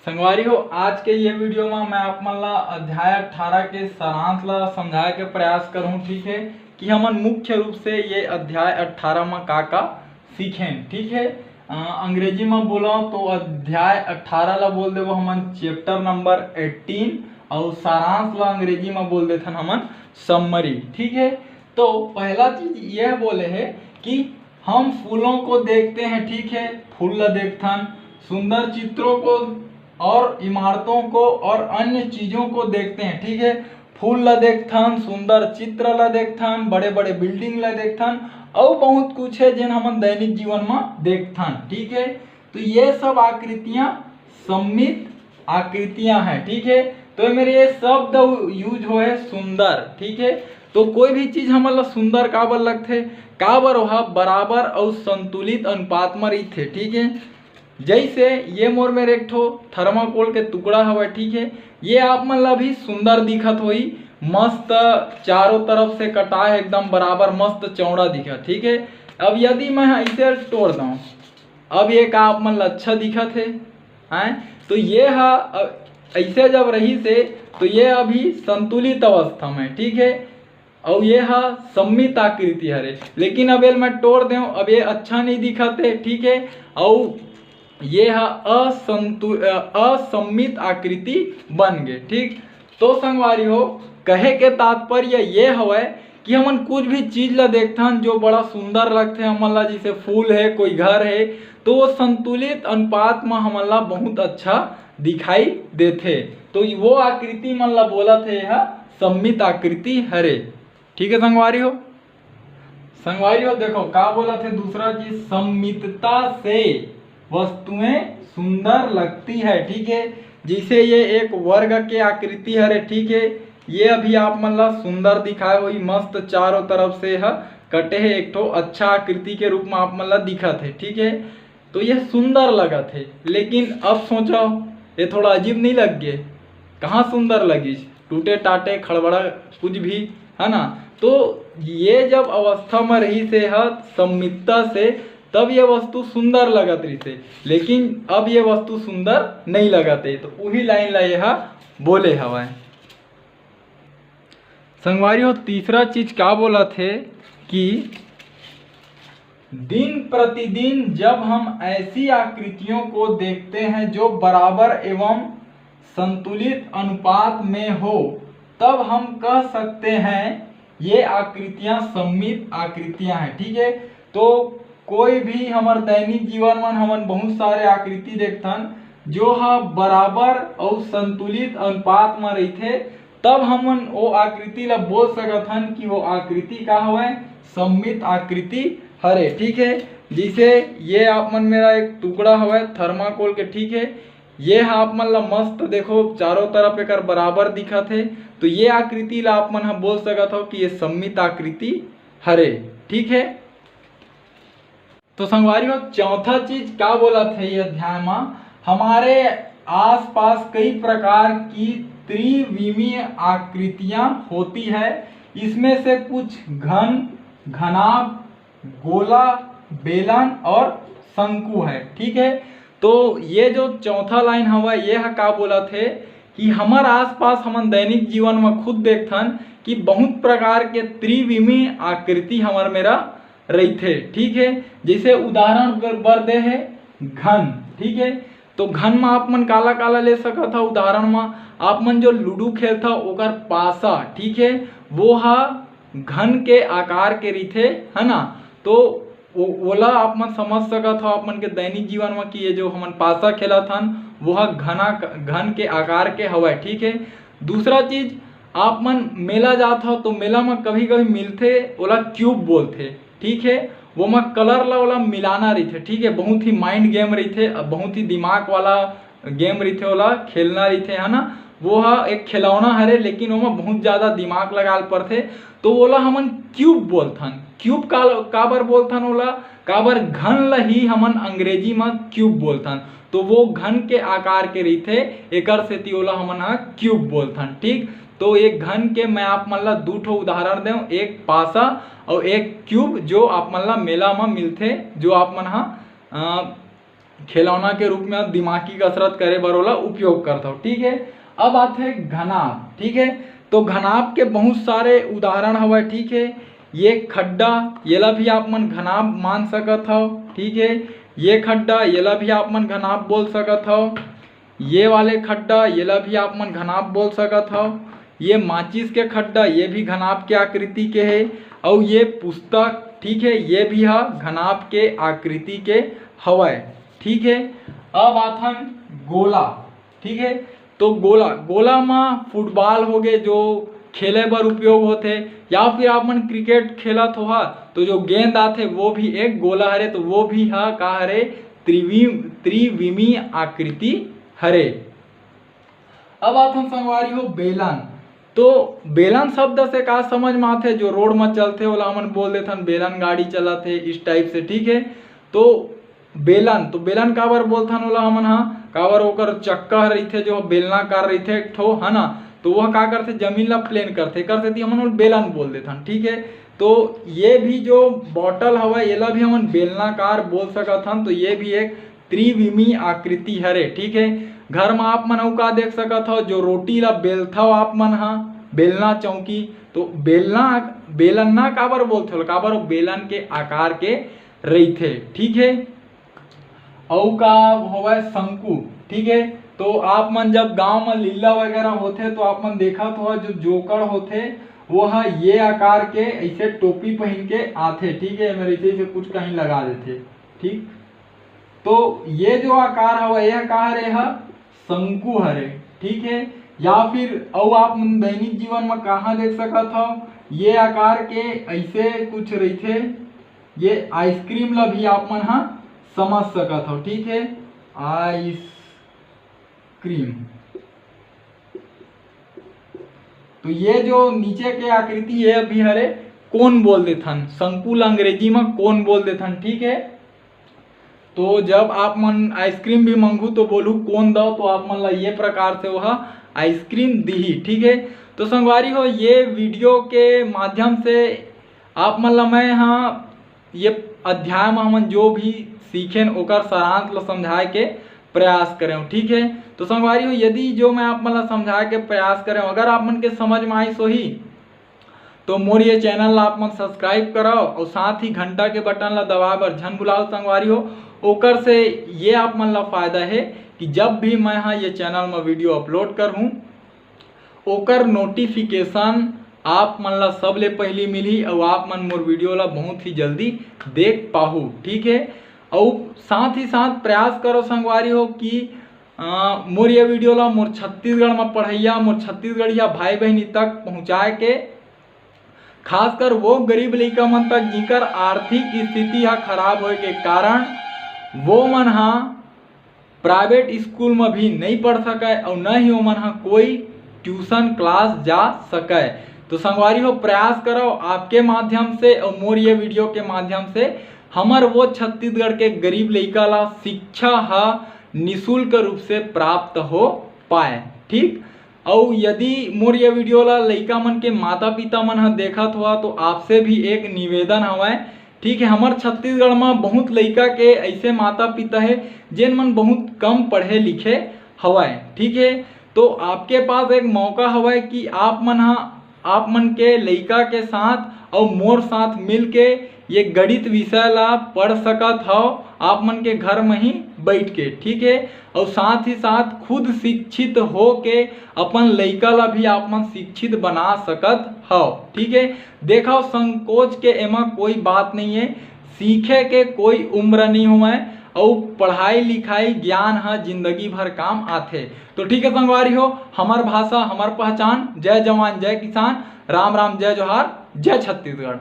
संगवारी हो, आज के ये वीडियो में मैं आप मन ला अध्याय 18 के सारांश ला समझाए के प्रयास करूँ। ठीक है कि हमन मुख्य रूप से ये अध्याय 18 में का सीखें। ठीक है, अंग्रेजी में बोला तो अध्याय 18 ला बोल देव हमन चैप्टर नंबर 18 और सारांश ला अंग्रेजी में बोल देथन हमन समरी। ठीक है, तो पहला चीज यह बोले है कि हम फूलों को देखते हैं। ठीक है, फूल ला देखथन, सुंदर चित्रों को और इमारतों को और अन्य चीजों को देखते हैं। ठीक है, फूल ला देखथन, सुंदर चित्र ला देखथन, बड़े बड़े बिल्डिंग ला देखथन और बहुत कुछ है जिन हम दैनिक जीवन में देखथन। ठीक है, तो ये सब आकृतियां सम्मित आकृतियां हैं। ठीक है, तो मेरे ये शब्द यूज हो है सुंदर। ठीक है, तो कोई भी चीज हमला सुंदर काबर लगथे, काबर वह बराबर और संतुलित अनुपात में रही। ठीक है, जैसे ये मोर मेरे एक ठो थर्माकोल के टुकड़ा हवा। ठीक है, ये आप मन ला भी सुंदर दिखत होई, मस्त चारों तरफ से कटा है, एकदम बराबर मस्त चौड़ा दिखत। ठीक है, अब यदि मैं ऐसे तोड़ दूं, अब ये का आप मन ला अच्छा दिखत है, तो ये ऐसे जब रही से तो ये अभी संतुलित अवस्था में। ठीक है, और ये सम्मित आकृति हरे, लेकिन अब ये मैं तोड़ दूं, अब ये अच्छा नहीं दिखत है। ठीक है, और ये असम्मित आकृति बन गए। ठीक, तो संगवारी हो, कहे के तात्पर्य ये हवे कि हमन कुछ भी चीज ला देखथन जो बड़ा सुंदर लगते हमन ला, जैसे फूल है, कोई घर है, तो वो संतुलित अनुपात में हमन ला बहुत अच्छा दिखाई देथे। तो वो आकृति मन ला बोला थे यह सम्मित आकृति हरे। ठीक है संगवारी हो, देखो का बोला थे दूसरा चीज, सम्मितता से वस्तुएं सुंदर लगती है। ठीक है, जैसे ये एक वर्ग के आकृति हरे। ठीक है, ये अभी आप मन ला सुंदर दिखाए हुई, मस्त चारों तरफ से कटे है, एक ठो अच्छा आकृति के रूप में आप मन ला दिखत है। ठीक है, तो ये सुंदर लगत है, लेकिन अब सोचो ये थोड़ा अजीब नहीं लग गए? कहाँ सुंदर लगी, टूटे टाटे खड़बड़ा कुछ भी है ना। तो ये जब अवस्था में रही से सम्मितता से, तब ये वस्तु सुंदर लगत रही थे, लेकिन अब ये वस्तु सुंदर नहीं लगत है। तो वही लाइन ला यह बोले हवा। संगवारी हो, तीसरा चीज क्या बोला थे कि दिन प्रतिदिन जब हम ऐसी आकृतियों को देखते हैं जो बराबर एवं संतुलित अनुपात में हो, तब हम कह सकते हैं ये आकृतियां सम्मित आकृतियां हैं। ठीक है, तो कोई भी हमारे दैनिक जीवन में हमन बहुत सारे आकृति देखथन जो बराबर और संतुलित अनुपात में रहते, तब हमन वो आकृति ला बोल सकथन कि वो आकृति का हवे सम्मित आकृति हरे। ठीक है, जैसे ये आप मन मेरा एक टुकड़ा हवे थर्माकोल के। ठीक है, ये आप मन ला मस्त देखो चारों तरफ एक बराबर दिखत है, तो ये आकृति ला आप मन बोल सकत हो कि ये सम्मित आकृति हरे। ठीक है, तो संगवारी हो, चौथा चीज क्या बोला थे ये अध्याय में, हमारे आसपास कई प्रकार की त्रिविमीय आकृतियां होती है। इसमें से कुछ घन, घनाभ, गोला, बेलन और शंकु है। ठीक है, तो ये जो चौथा लाइन हवा ये का बोला थे कि हमारे आसपास हमन दैनिक जीवन में खुद देखथन कि बहुत प्रकार के त्रिविमीय आकृति हमार मेरा रहते। ठीक है, जैसे उदाहरण बर दे है घन। ठीक है, तो घन में आप मन काला काला ले सकत था। उदाहरण में आप मन जो लूडो खेलता ओकर पासा, ठीक है, वो घन के आकार के रहते है ना। तो ओला आप मन समझ सकत हो आप मन के दैनिक जीवन में कि ये जो हमन पासा खेला था वो घन के आकार के हवा। ठीक है, दूसरा चीज आप मन मेला जात हो तो मेला में कभी कभी मिलते ओला क्यूब बोलते। ठीक है, वो में कलर ला ओला मिलाना रही थे। ठीक है, बहुत ही माइंड गेम रही थे, बहुत ही दिमाग वाला गेम रही थे, ओला खेलना रही थे है ना। वो एक खिलौना हरे, लेकिन वो बहुत ज्यादा दिमाग लगाल पड़ते, तो ओला हमन क्यूब बोलथन। क्यूब काबर बोलथन ओला, काबर घन ला ही हमन अंग्रेजी में क्यूब बोलथन। तो वो घन के आकार के रही थे, एकर सेती ओला हमन क्यूब बोलथन। ठीक, तो एक घन के मैं आप मन ला दू ठो उदाहरण देव, एक पासा और एक क्यूब, जो आप मन ला मेला में मिलते, जो आप मन खिलौना के रूप में दिमागी कसरत करे बर ओला उपयोग करता हूँ। ठीक है, अब आते हैं घनाभ। ठीक है, तो घनाभ के बहुत सारे उदाहरण हवे। ठीक है, ये खड्डा येला भी आप मन घनाभ मान सकत हो। ठीक है, ये खड्डा येला भी आप मन घनाभ बोल सकत हो। ये वाले खड्डा येला भी आप मन घनाभ बोल सकत हो। ये माचिस के खड्डा ये भी घनाभ के आकृति के है। और ये पुस्तक, ठीक है, ये भी है घनाभ के आकृति के हवय। ठीक है, अब आथन गोला। ठीक है, तो गोला, गोला में फुटबॉल हो गए जो खेले बर उपयोग होते, या फिर आप मन क्रिकेट खेलत हो तो जो गेंद आते वो भी एक गोला हरे, तो वो भी है का हरे त्रिविमी आकृति हरे। अब आथन संगवारी हो बेलन। तो बेलन शब्द से का समझ में आते, जो रोड में चलते ओला हमन बोल देथन बेलन गाड़ी चलत है, इस टाइप से। ठीक है, तो बेलन, तो बेलन काबर बोलथन ओला हमन हा, काबर ओकर चक्का रहिथे जो बेलनाकार रहिथे एक ठो, है ना, तो वह का करथे जमीन ला प्लेन करथे, कर सेती हमन बेलन बोल देथन। ठीक है, तो ये भी जो बॉटल हवा येला भी हमन बेलनाकार बोल सकत हन, तो ये भी एक त्रिविमी आकृति हरे। ठीक है, घर में आप मन अउ का देख सकत हो, जो रोटी ला बेलथा आप मन हा, बेलना चौकी, तो बेलना काबर बोलथे, काबर बेलन के आकार के रहिथे। ठीक है, अउ का होवे शंकु। ठीक है, तो आप मन जब गांव में लीला वगैरह होते तो आप मन देखत हो जो जोकर होते वह ये आकार के ऐसे टोपी पहन के आते। ठीक है, मेरे से कुछ कहीं लगा देते। ठीक, तो ये जो आकार है यह का हरे है शंकु हरे। ठीक है, या फिर और आप दैनिक जीवन में कहाँ देख सकत हो, ये आकार के ऐसे कुछ रहते, ये आइसक्रीम ला भी आप मन हाँ समझ सकत हो। ठीक है, आइसक्रीम, तो ये जो नीचे के आकृति है भी हरे कोन बोल देथन, शंकुल अंग्रेजी में कोन बोल देथन। ठीक है, तो जब आप मन आइसक्रीम भी मंगू तो बोलू कोन दो, तो आप मन ला ये प्रकार से वह आइसक्रीम दी। ठीक है, तो संगवारी हो ये वीडियो के माध्यम से आप मन ला मैं हाँ ये अध्याय में हमन जो भी सीखें ओकर सारांश ला समझाए के प्रयास करें। ठीक है, तो संगवारी हो यदि जो मैं आप मन ला समझाए के प्रयास करें अगर आप मन के समझ में आई सोही तो मोर ये चैनल ला आप मन सब्सक्राइब करो और साथ ही घंटा के बटन ला दबाए बर झन भुलाओ। संगवारी हो ओकर से ये आप मन ला फायदा है कि जब भी मैं हाँ ये चैनल में वीडियो अपलोड कर हूँ ओकर नोटिफिकेशन आप मन ला सबले पहली मिली और आप मन मोर वीडियो ला बहुत ही जल्दी देख पाहू। ठीक है, और साथ ही साथ प्रयास करो संगवारी हो कि मोर ये वीडियो ला मोर छत्तीसगढ़ में पढ़ैया मोर छत्तीसगढ़िया भाई बहनी तक पहुँचाए के, खासकर वो गरीब लइका मन तक जिकर आर्थिक स्थिति हा खराब होए के कारण वो मन हा प्राइवेट स्कूल में भी नहीं पढ़ सके और न ही वो मन हा कोई ट्यूशन क्लास जा सके। तो संगवारी हो प्रयास करो आपके माध्यम से और मोर ये वीडियो के माध्यम से हमर वो छत्तीसगढ़ के गरीब लइका ला शिक्षा हा निःशुल्क रूप से प्राप्त हो पाए। ठीक, और यदि मोर ये वीडियो ला लइका मन के माता पिता मन हा देखत हुआ तो आपसे भी एक निवेदन हवय। ठीक है, हमार छत्तीसगढ़ में बहुत लइका के ऐसे माता पिता है जिन मन बहुत कम पढ़े लिखे हवय। ठीक है, तो आपके पास एक मौका हवय कि आप मन के लइका के साथ और मोर साथ मिल के ये गणित विषय ला पढ़ सकत हो आप मन के घर में ही बैठ के। ठीक है, और साथ ही साथ खुद शिक्षित हो के अपन लइका ला भी आप मन शिक्षित बना सकत हो। ठीक है, देखो संकोच के एमा कोई बात नहीं है, सीखे के कोई उम्र नहीं हुआ है और पढ़ाई लिखाई ज्ञान है जिंदगी भर काम आथे। तो ठीक है संगवारी हो, हमार भाषा हमार पहचान, जय जवान जय किसान, राम राम जय जोहार, जय छत्तीसगढ़।